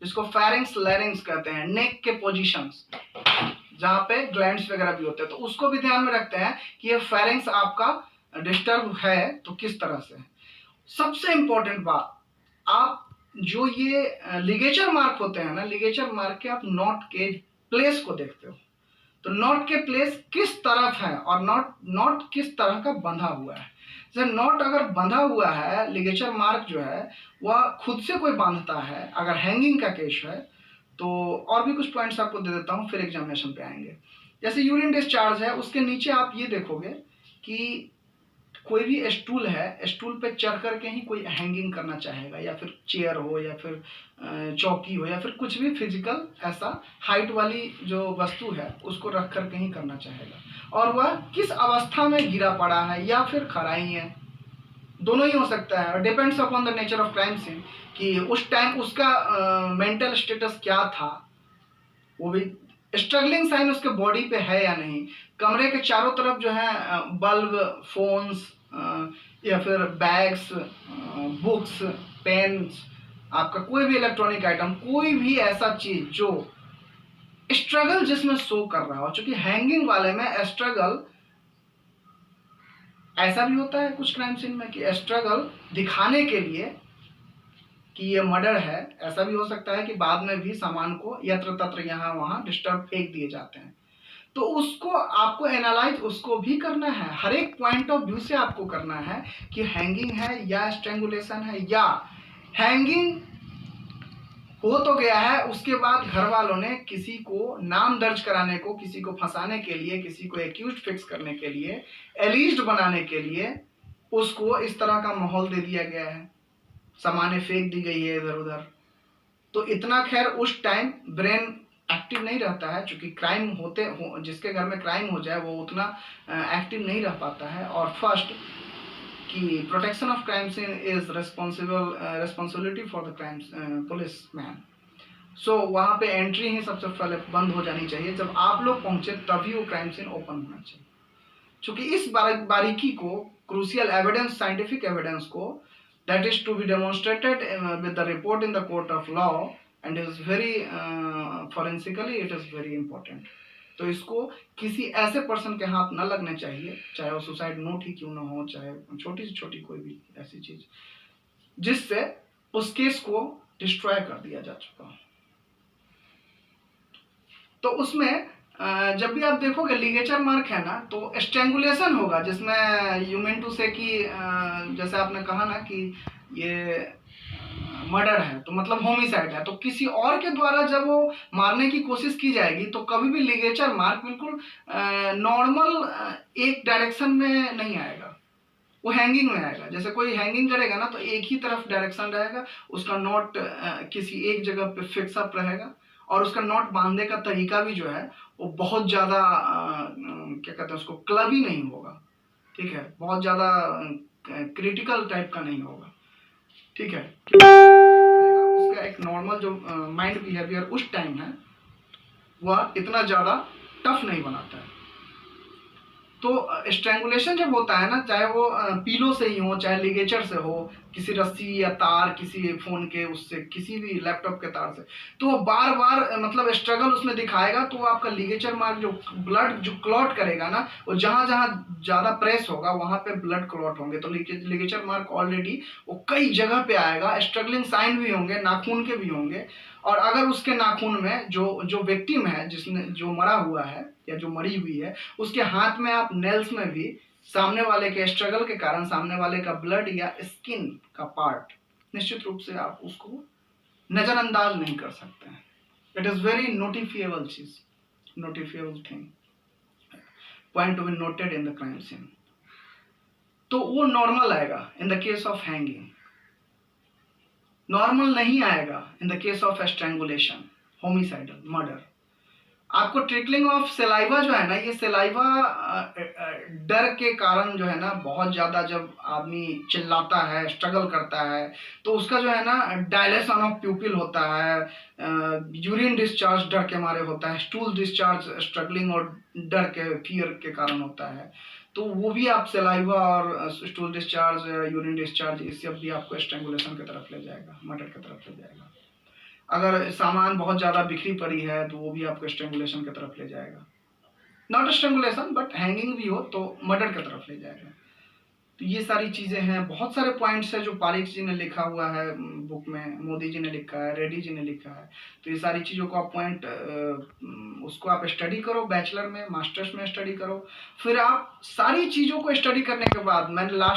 जिसको फेरिंग्स लैरिंग्स कहते हैं, नेक के पोजीशंस जहां पे ग्लैंड्स वगैरह भी होते हैं, तो उसको भी ध्यान में रखते हैं कि ये फेरिंग्स आपका डिस्टर्ब है तो किस तरह से है। सबसे इंपॉर्टेंट बात, आप जो ये लिगेचर मार्क होते हैं ना, लिगेचर मार्क के आप नॉट के प्लेस को देखते हो, तो नॉट के प्लेस किस तरफ है और नॉट किस तरह का बंधा हुआ है। जैसे नॉट अगर बंधा हुआ है, लिगेचर मार्क जो है वह खुद से कोई बांधता है, अगर हैंगिंग का केस है तो और भी कुछ पॉइंट्स आपको दे देता हूँ, फिर एग्जामिनेशन पे आएंगे। जैसे यूरिन डिस्चार्ज है, उसके नीचे आप ये देखोगे कि कोई भी स्टूल है, स्टूल पे चढ़ करके ही कोई हैंगिंग करना चाहेगा, या फिर चेयर हो या फिर चौकी हो या फिर कुछ भी फिजिकल ऐसा हाइट वाली जो वस्तु है उसको रख करके ही करना चाहेगा, और वह किस अवस्था में गिरा पड़ा है या फिर खड़ा ही है, दोनों ही हो सकता है। Depends upon the nature of crime scene कि उस टाइम उसका मेंटल स्टेटस क्या था, वो भी स्ट्रगलिंग साइन उसके बॉडी पे है या नहीं। कमरे के चारों तरफ जो है बल्ब, फोन्स या फिर बैग्स, बुक्स, पेन्स, आपका कोई भी इलेक्ट्रॉनिक आइटम, कोई भी ऐसा चीज जो स्ट्रगल जिसमें शो कर रहा हो, क्योंकि हैंगिंग वाले में स्ट्रगल ऐसा भी होता है कुछ क्राइम सीन में कि स्ट्रगल दिखाने के लिए कि ये मर्डर है, ऐसा भी हो सकता है कि बाद में भी सामान को यत्र तत्र यहाँ वहाँ डिस्टर्ब फेंक दिए जाते हैं, तो उसको आपको एनालाइज उसको भी करना है, हर एक पॉइंट ऑफ व्यू से आपको करना है कि हैंगिंग है या स्ट्रेंगुलेशन है, या हैंगिंग हो तो गया है, उसके बाद घर वालों ने किसी को नाम दर्ज कराने को, किसी को फंसाने के लिए, किसी को एक्यूज फिक्स करने के लिए, एलिज्ड बनाने के लिए उसको इस तरह का माहौल दे दिया गया है, सामानें फेंक दी गई है इधर उधर। तो इतना खैर उस टाइम ब्रेन एक्टिव नहीं रहता है, क्योंकि क्राइम होते हो, जिसके घर में क्राइम हो जाए वो उतना एक्टिव नहीं रह पाता है। और फर्स्ट कि protection of crime scene is responsibility for the crime policeman. So वहाँ पे एंट्री ही सबसे पहले बंद हो जानी चाहिए, जब आप लोग पहुंचे तभी वो क्राइम सीन ओपन होना चाहिए। क्योंकि इस बारीकी को, क्रूशियल एविडेंस, साइंटिफिक एविडेंस को, that is to be demonstrated with the report in the court of law and is very forensically it is very important। तो इसको किसी ऐसे पर्सन के हाथ न लगने चाहिए, चाहे वो सुसाइड नोट ही क्यों ना हो, चाहे छोटी से छोटी कोई भी ऐसी चीज जिससे उस केस को डिस्ट्रॉय कर दिया जा चुका हो। तो उसमें जब भी आप देखोगे लिगेचर मार्क है ना, तो स्ट्रेंगुलेशन होगा, जिसमें यू मीन टू से कि जैसे आपने कहा ना कि ये मर्डर है तो मतलब होमिसाइड है, तो किसी और के द्वारा जब वो मारने की कोशिश की जाएगी तो कभी भी लिगेचर मार्क बिल्कुल नॉर्मल एक डायरेक्शन में नहीं आएगा, वो हैंगिंग में आएगा। जैसे कोई हैंगिंग करेगा ना तो एक ही तरफ डायरेक्शन रहेगा, उसका नॉट किसी एक जगह पे फिक्स अप रहेगा, और उसका नॉट बांधने का तरीका भी जो है वो बहुत ज़्यादा क्या कहते हैं उसको, क्लबी नहीं होगा, ठीक है, बहुत ज़्यादा क्रिटिकल टाइप का नहीं होगा, ठीक है। उसका एक नॉर्मल जो माइंड बिहेवियर उस टाइम है वह इतना ज़्यादा टफ नहीं बनाता है। तो स्ट्रैंगुलेशन जब होता है ना, चाहे वो पीलो से ही हो, चाहे लिगेचर से हो, किसी रस्सी या तार, किसी फोन के उससे, किसी भी लैपटॉप के तार से, तो वो बार बार मतलब स्ट्रगल उसमें दिखाएगा, तो वो आपका लिगेचर मार्क जो ब्लड जो क्लॉट करेगा ना, वो जहाँ जहाँ ज़्यादा प्रेस होगा वहाँ पे ब्लड क्लॉट होंगे, तो लिगेचर मार्क ऑलरेडी वो कई जगह पे आएगा। स्ट्रगलिंग साइन भी होंगे, नाखून के भी होंगे, और अगर उसके नाखून में जो विक्टिम है, जिसने जो मरा हुआ है या जो मरी हुई है, उसके हाथ में आप नेल्स में भी सामने वाले के स्ट्रगल के कारण सामने वाले का ब्लड या स्किन का पार्ट निश्चित रूप से आप उसको नजरअंदाज नहीं कर सकते हैं। इट इज वेरी नोटिफिएबल चीज, notifiable thing, point to be noted in the crime scene. तो वो नॉर्मल आएगा in the case of hanging, normal नहीं आएगा in the case of strangulation, homicidal murder. आपको ट्रिकलिंग ऑफ सेलाइवा जो है ना, ये सेलाइवा डर के कारण जो है ना, बहुत ज़्यादा जब आदमी चिल्लाता है, स्ट्रगल करता है, तो उसका जो है ना डायलेशन ऑफ प्यूपिल होता है, यूरिन डिस्चार्ज डर के मारे होता है, स्टूल डिस्चार्ज स्ट्रगलिंग और डर के फियर के कारण होता है। तो वो भी आप सेलाइवा और स्टूल डिस्चार्ज, यूरिन डिस्चार्ज, इससे भी आपको स्ट्रैंगुलेशन की तरफ ले जाएगा, मर्डर की तरफ ले जाएगा। अगर सामान बहुत ज़्यादा बिखरी पड़ी है तो वो भी आपको स्ट्रेंगुलेशन की तरफ ले जाएगा। नॉट स्ट्रेंगुलेशन बट हैंगिंग भी हो तो मर्डर की तरफ ले जाएगा। तो ये सारी चीज़ें हैं, बहुत सारे पॉइंट्स हैं जो पारिक जी ने लिखा हुआ है बुक में, मोदी जी ने लिखा है, रेड्डी जी ने लिखा है। तो ये सारी चीज़ों को आप पॉइंट उसको आप स्टडी करो, बैचलर में मास्टर्स में स्टडी करो। फिर आप सारी चीज़ों को स्टडी करने के बाद मैंने लास्ट